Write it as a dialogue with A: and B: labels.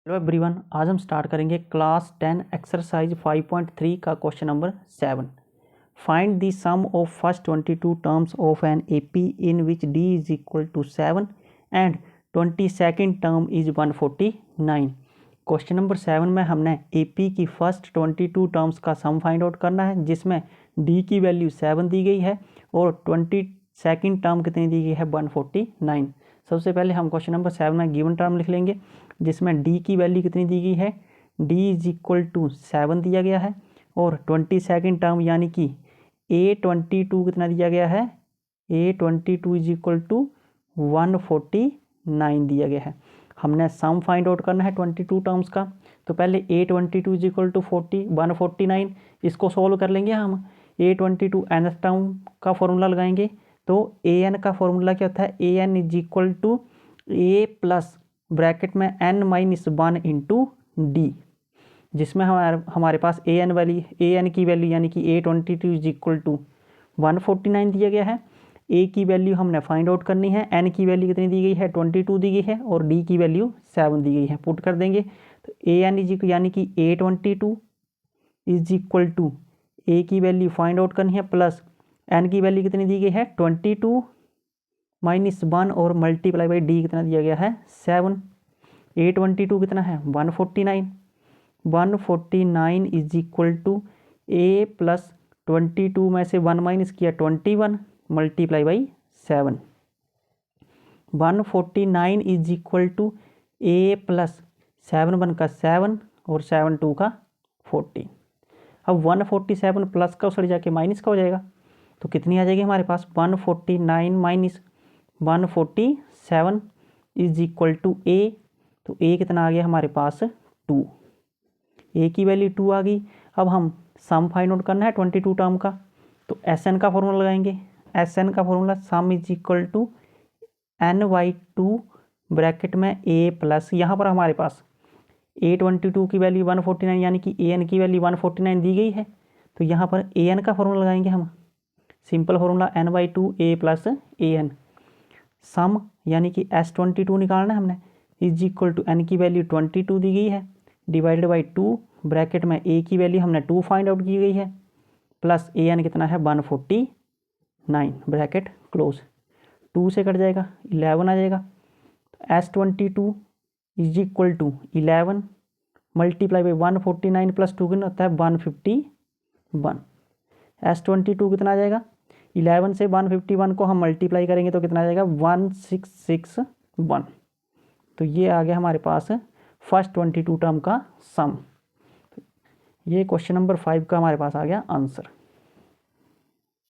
A: Hello everyone, आज हम start करेंगे क्लास 10 एक्सरसाइज 5.3 का question number 7। Find the sum of first 22 terms of an AP in which D is equal to 7 and 22nd term is 149। Question number 7 में हमने AP की first 22 terms का sum find out करना है, जिसमें D की value 7 दी गई है और 22nd टर्म कितनी दी गई है 149। सबसे पहले हम क्वेश्चन नंबर 7 में गिवन टर्म लिख लेंगे, जिसमें डी की वैल्यू कितनी दी गई है, डी इज इक्वल टू 7 दिया गया है और 22nd टर्म यानी कि A22 कितना दिया गया है, A22 इज इक्वल टू 149 दिया गया है। हमने सम फाइंड आउट करना है 22 टर्म्स का, तो पहले A22 इज इक्वल टू 149, इसको सॉल्व कर लेंगे हम। A22 nth टर्म का फॉर्मूला लगाएंगे, तो an का फॉर्मूला क्या होता है, an is equal to a plus bracket में n माइनस 1 इंटू डी, जिसमें हमारे पास an की वैल्यू यानी कि A22 इज इक्वल टू 149 दिया गया है। a की वैल्यू हमने फाइंड आउट करनी है, n की वैल्यू कितनी दी गई है 22 दी गई है और d की वैल्यू 7 दी गई है। पुट कर देंगे तो an इज यानी कि A22 is equal to a की वैल्यू फाइंड आउट करनी है प्लस n की वैल्यू कितनी दी गई है 22 माइनस 1 और मल्टीप्लाई बाई डी कितना दिया गया है 7। A22 कितना है 149 is equal to a plus 22 में से 1 माइनस किया 21 multiply by 7। 149 is equal to a plus 7 1 का 7 और 7 2 का 40। अब 147 प्लस का उछड़ जाके माइनस का हो जाएगा, तो कितनी आ जाएगी हमारे पास 149 minus 147 is equal to a, तो a कितना आ गया हमारे पास 2, a की वैल्यू 2 आ गई। अब हम सम फाइंड आउट करना है 22 टर्म का, तो Sn का फॉर्मूला लगाएंगे। Sn का formula sum is equal to n/2 bracket में a प्लस, यहाँ पर हमारे पास A22 की वैल्यू 149 यानी कि an की वैल्यू 149 दी गई है, तो यहाँ पर an का फॉर्मूला लगाएंगे हम। Simple formula n/2 a plus an। सम यानी कि S22 निकालना है हमने, इज इक्वल टू n की वैल्यू 22 दी गई है डिवाइडेड बाई 2 ब्रैकेट में a की वैल्यू हमने 2 फाइंड आउट की गई है प्लस an कितना है 149 ब्रैकेट क्लोज। 2 से कट जाएगा 11 आ जाएगा। S22 is equal to 11 multiply by 149 plus 2 कितना होता है 151। S22 कितना आ जाएगा, 11 से 151 को हम मल्टीप्लाई करेंगे तो कितना आ जाएगा 1661। तो ये आ गया हमारे पास फर्स्ट 22 टर्म का सम। ये क्वेश्चन नंबर 5 का हमारे पास आ गया आंसर।